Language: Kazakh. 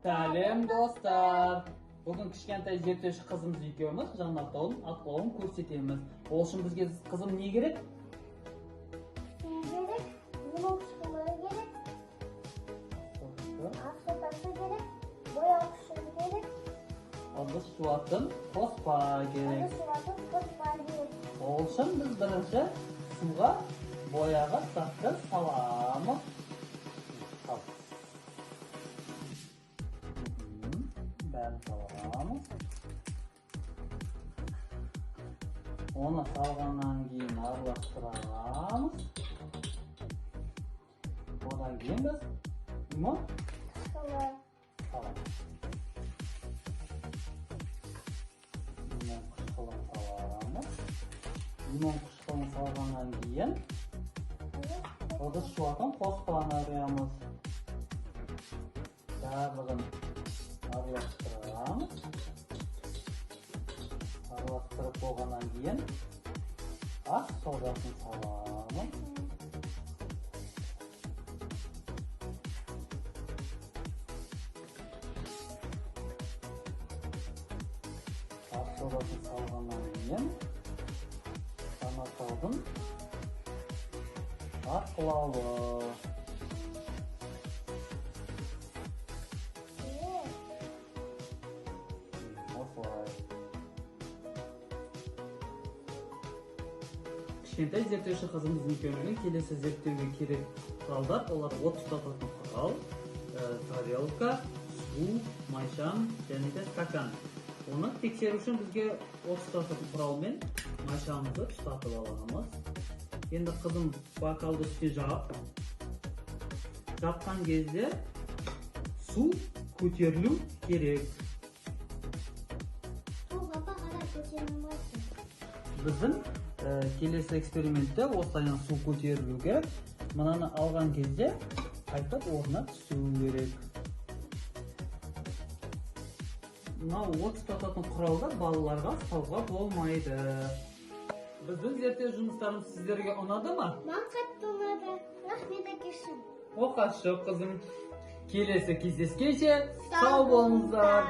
Сәлем достар. Бүгін кішкентай зерттеуші қызымыз екеуміз Жаннаттың атлауын көрсетеміз. Ол үшін бізге қызым не керек? Су керек, лимон кішкентай керек, ақ сотасы керек, бояу күші керек, Ыдыс жуатын қоспа керек. ыдыс жуатын қоспа керек. Ол үшін біз бірінші суға бояғы затты саламыз. Бәрін саламыз. Оны салғаннан кейін араластырамыз. Одан кейін біз лимон Саламыз. саламыз. Лимон қышқылын саламыз. Лимон қышқылын салғаннан кейін ыдыс жуатын қоспаны құямыз. Барлығын араластырамыз. Араластырып болғаннан кейін ақ содасын саламыз. Ақ содасын салғаннан кейін Жаннаттың атлауы. Осылай. Кішкентай зерттеуші қызымыздың екеуміздің келесі зерттеуге керек құралдар, олар от тұтататын құрал, тарелка, су, майшам және де стакан. Оны тексеру үшін бізге от тұтататын құрал мен майшамызды тұтатып аламыз. Енді қызым бокалды үстіне жапқан кезде су көтерілу керек. Біздің келесі экспериментте осылайынан су көтерілу керек. Мынаны алған кезде қайтып орнына түсу керек. Мынау от тұтататын құралдар балаларға ұстауға болмайды. Біздің зерттеу жұмыстарымыз сіздерге ұнады ма? Маған қатты ұнады. Рахмет әкешім. Оқашы қызым. Келесі кездескенше сау болыңыздар.